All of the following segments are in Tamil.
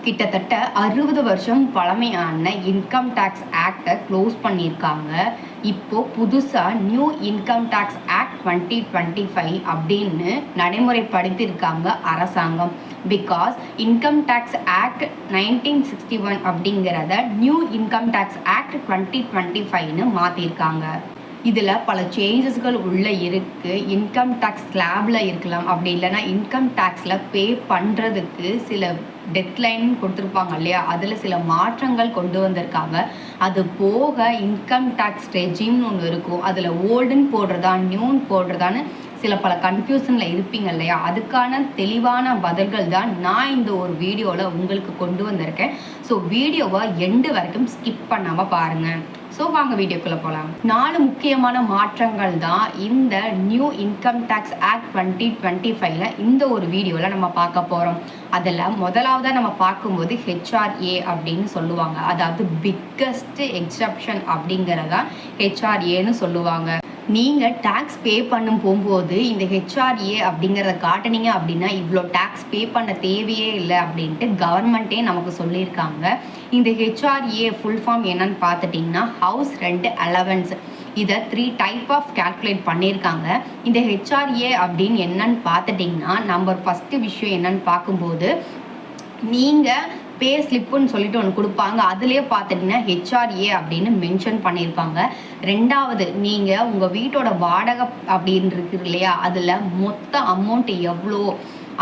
கிட்டத்தட்ட 60 வருஷம் பழமையான இன்கம் டேக்ஸ் ஆக்டை க்ளோஸ் பண்ணியிருக்காங்க. இப்போ புதுசாக நியூ இன்கம் டேக்ஸ் ஆக்ட் 2025 அப்படின்னு நடைமுறைப்படுத்தியிருக்காங்க அரசாங்கம். பிகாஸ் இன்கம் டேக்ஸ் ஆக்ட் 1961 அப்படிங்கிறத நியூ இன்கம் டேக்ஸ் ஆக்ட் 2025ன்னு மாற்றிருக்காங்க. இதில் பல சேஞ்சஸ்கள் உள்ளே இருக்குது. இன்கம் டேக்ஸ் ஸ்லாபில் இருக்கலாம், அப்படி இல்லைனா இன்கம் டேக்ஸில் பே பண்ணுறதுக்கு சில டெட்லைன் கொடுத்துருப்பாங்க இல்லையா, அதில் சில மாற்றங்கள் கொண்டு வந்திருக்காங்க. அது போக இன்கம் டேக்ஸ் ரெஜிம்னு ஒன்று இருக்கும், அதில் ஓல்டுன்னு போடுறதா நியூன்னு போடுறதான்னு சில பல கன்ஃபியூஷனில் இருப்பீங்க இல்லையா, அதுக்கான தெளிவான பதில்கள் தான் நான் இந்த ஒரு வீடியோவில் உங்களுக்கு கொண்டு வந்திருக்கேன். ஸோ வீடியோவை எண்டு வரைக்கும் ஸ்கிப் பண்ணாமல் பாருங்கள். ஸோ வாங்க வீடியோக்குள்ளே போகலாம். 4 முக்கியமான மாற்றங்கள் தான் இந்த நியூ இன்கம் டேக்ஸ் ஆக்ட் 2025ல இந்த ஒரு வீடியோவில் நம்ம பார்க்க போகிறோம். அதில் முதலாவதாக நம்ம பார்க்கும்போது ஹெச்ஆர்ஏ அப்படின்னு சொல்லுவாங்க. அதாவது பிக்கஸ்ட் எக்ஸப்ஷன் அப்படிங்கிறதா ஹெச்ஆர்ஏன்னு சொல்லுவாங்க. நீங்கள் டேக்ஸ் பே பண்ணும் போகும்போது இந்த ஹெச்ஆர்ஏ அப்படிங்கிறத காட்டினீங்க அப்படின்னா இவ்வளோ டேக்ஸ் பே பண்ண தேவையே இல்லை அப்படின்ட்டு கவர்மெண்ட்டே நமக்கு சொல்லியிருக்காங்க. இந்த ஹெச்ஆர்ஏ ஃபுல் ஃபார்ம் என்னன்னு பார்த்துட்டிங்கன்னா ஹவுஸ் ரெண்ட் அலவன்ஸ். இதை 3 டைப் ஆஃப் கால்குலேட் பண்ணியிருக்காங்க. இந்த ஹெச்ஆர்ஏ அப்படின்னு என்னன்னு பார்த்துட்டிங்கன்னா நம்பர் ஃபஸ்ட்டு விஷயம் என்னன்னு பார்க்கும்போது நீங்கள் பே ஸ்லிப்புன்னு சொல்லிட்டு ஒன்று கொடுப்பாங்க. அதுலேயே பார்த்துட்டிங்கன்னா ஹெச்ஆர்ஏ அப்படின்னு மென்ஷன் பண்ணியிருப்பாங்க. ரெண்டாவது, நீங்கள் உங்கள் வீட்டோட வாடகை அப்படின்னு இருக்குது இல்லையா, அதில் மொத்த அமௌண்ட் எவ்வளோ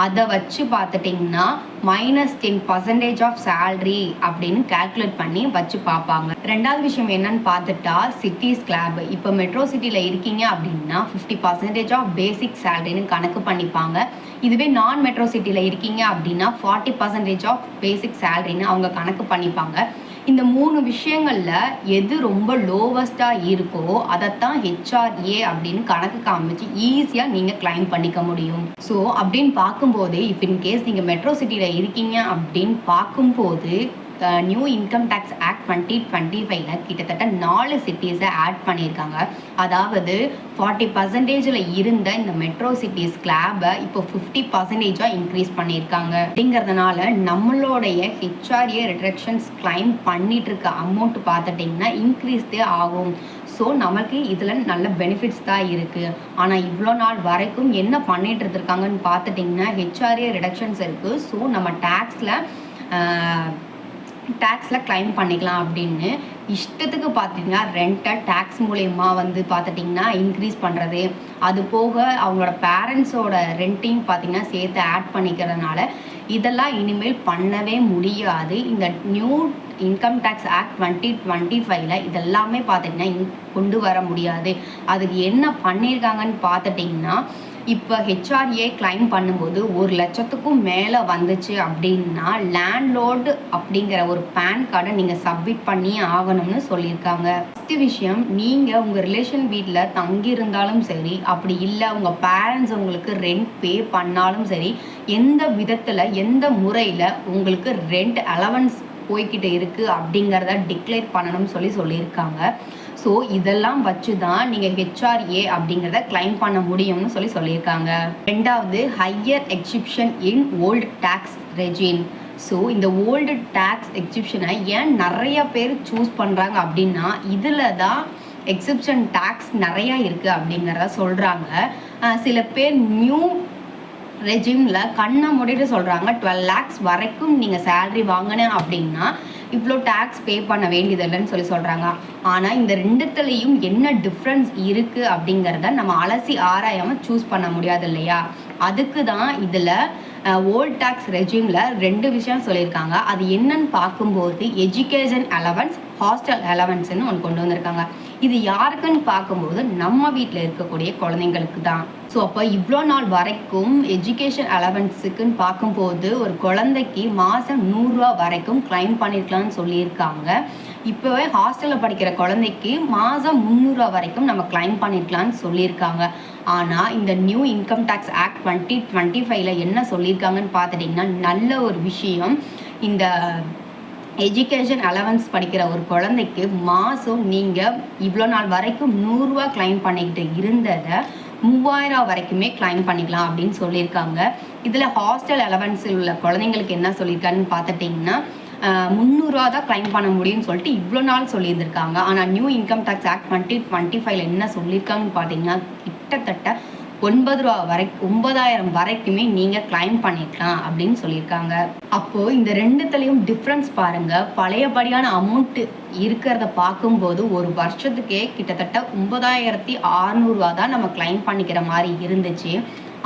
அதை வச்சு பார்த்துட்டிங்கன்னா -10% ஆஃப் சேல்ரி அப்படின்னு கால்குலேட் பண்ணி வச்சு பார்ப்பாங்க. ரெண்டாவது விஷயம் என்னன்னு பார்த்துட்டா சிட்டி ஸ்லாப். இப்போ மெட்ரோ சிட்டியில் இருக்கீங்க அப்படின்னா 50% ஆஃப் பேசிக் சேலரின்னு கணக்கு பண்ணிப்பாங்க. இதுவே நான் மெட்ரோ சிட்டியில் இருக்கீங்க அப்படின்னா 40% ஆஃப் பேசிக் சேலரின்னு அவங்க கணக்கு பண்ணிப்பாங்க. இந்த 3 விஷயங்களில் எது ரொம்ப லோவஸ்ட்டாக இருக்கோ அதைத்தான் ஹெச்ஆர்ஏ அப்படின்னு கணக்கு காமிச்சு ஈஸியாக நீங்கள் கிளைம் பண்ணிக்க முடியும். ஸோ அப்படின்னு பார்க்கும்போது இஃப் இன்கேஸ் நீங்கள் மெட்ரோ சிட்டியில் இருக்கீங்க அப்படின்னு பார்க்கும்போது நியூ இன்கம் டேக்ஸ் ஆக்ட் 2025ல கிட்டத்தட்ட 4 சிட்டிஸை ஆட் பண்ணியிருக்காங்க. அதாவது 40% இருந்த இந்த மெட்ரோ சிட்டிஸ் ஸ்லாபை இப்போ 50% இன்க்ரீஸ் பண்ணியிருக்காங்க. அப்படிங்கிறதுனால நம்மளுடைய ஹெச்ஆர்ஏ ரிடக்ஷன்ஸ் கிளைம் பண்ணிட்டு இருக்க அமௌண்ட் பார்த்துட்டிங்கன்னா இன்க்ரீஸ்தே ஆகும். ஸோ நமக்கு இதில் நல்ல பெனிஃபிட்ஸ் தான் இருக்குது. ஆனால் இவ்வளோ நாள் வரைக்கும் என்ன பண்ணிட்டு இருந்திருக்காங்கன்னு பார்த்துட்டிங்கன்னா ஹெச்ஆர்ஏ ரிடக்ஷன்ஸ் இருக்குது. ஸோ நம்ம டேக்ஸில் கிளைம் பண்ணிக்கலாம் அப்படின்னு இஷ்டத்துக்கு பார்த்திங்கன்னா ரெண்ட்டை டேக்ஸ் மூலயமா பார்த்துட்டிங்கன்னா இன்க்ரீஸ் பண்ணுறது, அது போக அவங்களோட பேரண்ட்ஸோட ரெண்ட்டையும் பார்த்திங்கன்னா சேர்த்து ஆட் பண்ணிக்கிறதுனால இதெல்லாம் இனிமேல் பண்ணவே முடியாது. இந்த நியூ இன்கம் டேக்ஸ் ஆக்ட் 2025ல இதெல்லாமே பார்த்திங்கன்னா கொண்டு வர முடியாது. அதுக்கு என்ன பண்ணியிருக்காங்கன்னு பார்த்துட்டிங்கன்னா இப்போ ஹெச்ஆர்ஏ கிளைம் பண்ணும்போது 1 லட்சத்துக்கும் மேலே வந்துச்சு அப்படின்னா லேண்ட்லோர்டு அப்படிங்கிற ஒரு பேன் கார்டை நீங்கள் சப்மிட் பண்ணி ஆகணும்னு சொல்லியிருக்காங்க. ஃபஸ்ட்டு விஷயம், நீங்கள் உங்கள் ரிலேஷன் வீட்டில் தங்கியிருந்தாலும் சரி, அப்படி இல்லை உங்கள் பேரண்ட்ஸ் உங்களுக்கு ரெண்ட் பே பண்ணாலும் சரி, எந்த விதத்தில் எந்த முறையில் உங்களுக்கு ரெண்ட் அலவன்ஸ் போய்கிட்டு இருக்குது அப்படிங்கிறத டிக்ளேர் பண்ணணும்னு சொல்லியிருக்காங்க. ஸோ இதெல்லாம் வச்சு தான் நீங்கள் ஹெச்ஆர்ஏ அப்படிங்கிறத கிளைம் பண்ண முடியும்னு சொல்லியிருக்காங்க. ரெண்டாவது, higher exemption in old tax regime. So இந்த ஓல்டு டேக்ஸ் எக்ஸிப்ஷனை ஏன் நிறைய பேர் சூஸ் பண்ணுறாங்க அப்படின்னா இதில் தான் எக்ஸிப்ஷன் டேக்ஸ் நிறையா இருக்குது அப்படிங்கிறத சொல்கிறாங்க. சில பேர் நியூ ரெஜிமில் கண்ணை மூடிட்டு சொல்கிறாங்க 12 lakhs வரைக்கும் நீங்கள் சேலரி வாங்கினேன் அப்படின்னா இவ்வளோ டேக்ஸ் பே பண்ண வேண்டியதில்லைன்னு சொல்கிறாங்க. ஆனால் இந்த ரெண்டுத்துலேயும் என்ன டிஃப்ரென்ஸ் இருக்குது அப்படிங்கிறத நம்ம அலசி ஆராயாமல் சூஸ் பண்ண முடியாது இல்லையா. அதுக்கு தான் இதில் ஓல்ட் டேக்ஸ் ரெஜிமில் 2 விஷயம் சொல்லியிருக்காங்க. அது என்னன்னு பார்க்கும்போது எஜுகேஷன் அலவன்ஸ், ஹாஸ்டல் அலவன்ஸ்ன்னு ஒன்று கொண்டு வந்திருக்காங்க. இது யாருக்குன்னு பார்க்கும்போது நம்ம வீட்டில் இருக்கக்கூடிய குழந்தைங்களுக்கு தான். ஸோ அப்போ இவ்வளோ நாள் வரைக்கும் எஜுகேஷன் அலவன்ஸுக்குன்னு பார்க்கும்போது ஒரு குழந்தைக்கு மாதம் 100 ரூபா வரைக்கும் கிளைம் பண்ணியிருக்கலாம்னு சொல்லியிருக்காங்க. இப்போவே ஹாஸ்டலில் படிக்கிற குழந்தைக்கு மாதம் 300 ரூபா வரைக்கும் நம்ம கிளைம் பண்ணியிருக்கலாம்னு சொல்லியிருக்காங்க. ஆனால் இந்த நியூ இன்கம் டேக்ஸ் ஆக்ட் 2025ல என்ன சொல்லியிருக்காங்கன்னு பார்த்துட்டிங்கன்னா நல்ல ஒரு விஷயம். இந்த எஜுகேஷன் அலவன்ஸ் படிக்கிற ஒரு குழந்தைக்கு மாதம் நீங்கள் இவ்வளோ நாள் வரைக்கும் 100 ரூபா கிளைம் பண்ணிக்கிட்டு இருந்ததை 3000 வரைக்குமே கிளைம் பண்ணிக்கலாம் அப்படின்னு சொல்லியிருக்காங்க. இதில் ஹாஸ்டல் அலவன்ஸில் உள்ள குழந்தைங்களுக்கு என்ன சொல்லியிருக்காருன்னு பார்த்துட்டிங்கன்னா 300 தான் கிளைம் பண்ண முடியும்னு சொல்லிட்டு இவ்வளோ நாள் சொல்லியிருந்திருக்காங்க. ஆனால் நியூ இன்கம் டேக்ஸ் ஆக்ட் 2025 என்ன சொல்லியிருக்காங்கன்னு பார்த்தீங்கன்னா கிட்டத்தட்ட 9,000 வரைக்குமே நீங்கள் கிளைம் பண்ணிக்கலாம் அப்படின்னு சொல்லியிருக்காங்க. அப்போது இந்த ரெண்டுத்துலேயும் டிஃப்ரென்ஸ் பாருங்கள். பழையபடியான அமௌண்ட்டு இருக்கிறத பார்க்கும்போது ஒரு வருஷத்துக்கே கிட்டத்தட்ட 9,600 தான் நம்ம கிளைம் பண்ணிக்கிற மாதிரி இருந்துச்சு.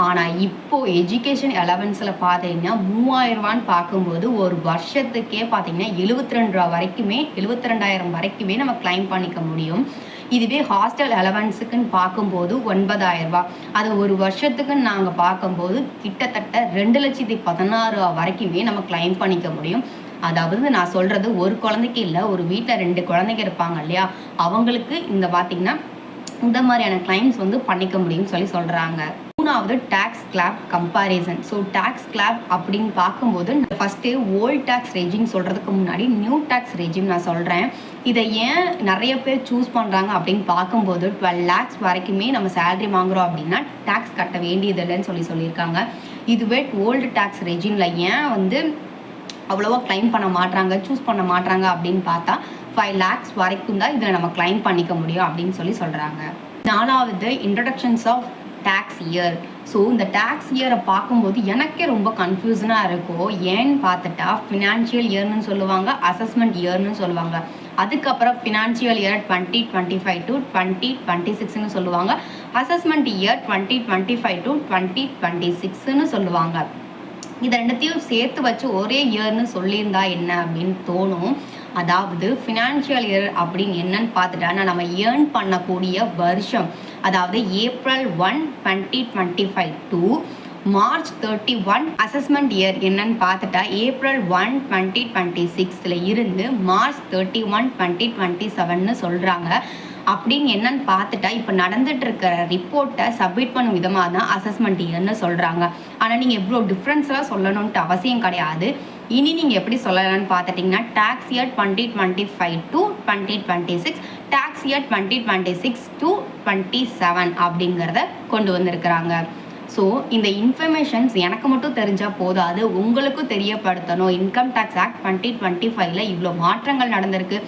ஆனால் இப்போது எஜுகேஷன் அலவன்ஸில் பார்த்தீங்கன்னா 3,000 பார்க்கும்போது ஒரு வருஷத்துக்கே பார்த்தீங்கன்னா 72 வரைக்குமே 72,000 வரைக்குமே நம்ம கிளைம் பண்ணிக்க முடியும். இதுவே ஹாஸ்டல் அலவன்ஸுக்குன்னு பார்க்கும்போது 9,000 அது ஒரு வருஷத்துக்குன்னு நாங்கள் பார்க்கும்போது கிட்டத்தட்ட 2,16,000 வரைக்குமே நம்ம கிளைம் பண்ணிக்க முடியும். அதாவது நான் சொல்கிறது ஒரு குழந்தைக்கு இல்லை, ஒரு வீட்டில் 2 குழந்தைங்க இருப்பாங்க இல்லையா, அவங்களுக்கு இந்த பார்த்திங்கன்னா இந்த மாதிரியான கிளைம்ஸ் பண்ணிக்க முடியும்னு சொல்கிறாங்க. 3வது tax slab comparison. So tax slab அப்படின்னு பார்க்கும்போது ஃபஸ்ட்டு ஓல்ட் டேக்ஸ் ரெஜிம் சொல்கிறதுக்கு முன்னாடி நியூ டேக்ஸ் ரெஜிம் நான் சொல்கிறேன். இதை ஏன் நிறைய பேர் சூஸ் பண்ணுறாங்க அப்படின்னு பார்க்கும்போது 12 lakhs வரைக்குமே நம்ம சேலரி வாங்குகிறோம் அப்படின்னா டேக்ஸ் கட்ட வேண்டியதில்லைன்னு சொல்லியிருக்காங்க. இதுவே ஓல்டு டேக்ஸ் ரெஜிமில் ஏன் அவ்வளோவா கிளைம் பண்ண மாட்டாங்க, சூஸ் பண்ண மாட்டாங்க அப்படின்னு பார்த்தா 5 lakhs வரைக்கும் தான் இதில் நம்ம கிளைம் பண்ணிக்க முடியும் அப்படின்னு சொல்கிறாங்க. 4வது introductions of tax year. So இந்த டேக்ஸ் இயரை பார்க்கும்போது எனக்கே ரொம்ப கன்ஃபியூஷனாக இருக்கும். ஏன்னு பார்த்துட்டா ஃபினான்ஷியல் இயர்னு சொல்லுவாங்க, அசஸ்மெண்ட் இயர்னு சொல்லுவாங்க. அதுக்கப்புறம் ஃபினான்ஷியல் இயர் 2025 to 2026ன்னு சொல்லுவாங்க. அசஸ்மெண்ட் இயர் 2025 to 2026ன்னு சொல்லுவாங்க. இதை ரெண்டுத்தையும் சேர்த்து வச்சு ஒரே இயர்னு சொல்லியிருந்தா என்ன அப்படின்னு தோணும். அதாவது ஃபினான்ஷியல் இயர் அப்படின்னு என்னன்னு பார்த்துட்டா நம்ம ஏர்ன் பண்ணக்கூடிய வருஷம், அதாவது April 1, 2025 to March 31 assessment year என்னன்னு பார்த்துட்டா April 1, 2026 இருந்து March 31, 2027ன்னு சொல்கிறாங்க. அப்படின்னு என்னன்னு பார்த்துட்டா இப்போ நடந்துட்டு இருக்கிற ரிப்போர்ட்டை சப்மிட் பண்ணும் விதமாக தான் அசஸ்மெண்ட் இயர்னு சொல்கிறாங்க. ஆனால் நீங்கள் இவ்வளோ டிஃப்ரென்ஸ்லாம் சொல்லணுன்ட்டு அவசியம் கிடையாது. இனி நீங்கள் எப்படி சொல்லலாம்னு பார்த்துட்டிங்கன்னா tax year 2025 to 2026, tax year 2026 to 27 அப்படிங்கிறத கொண்டு வந்திருக்கிறாங்க. ஸோ இந்த இன்ஃபர்மேஷன்ஸ் எனக்கு மட்டும் தெரிஞ்சால் போதாது, உங்களுக்கும் தெரியப்படுத்தணும். இன்கம் டேக்ஸ் ஆக்ட் 2025 இவ்வளோ மாற்றங்கள் நடந்திருக்கு,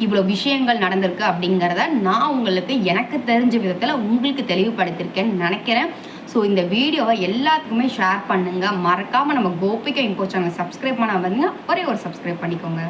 இவ்வளோ விஷயங்கள் நடந்திருக்கு அப்படிங்கிறத நான் உங்களுக்கு எனக்கு தெரிஞ்ச விதத்தில் உங்களுக்கு தெளிவுபடுத்தியிருக்கேன்னு நினைக்கிறேன். ஸோ இந்த வீடியோவை எல்லாத்துக்குமே ஷேர் பண்ணுங்கள். மறக்காமல் நம்ம கோபிகா இன்ஃபோ சேனல் சப்ஸ்கிரைப் பண்ண ஒரே ஒரு சப்ஸ்கிரைப் பண்ணிக்கோங்க.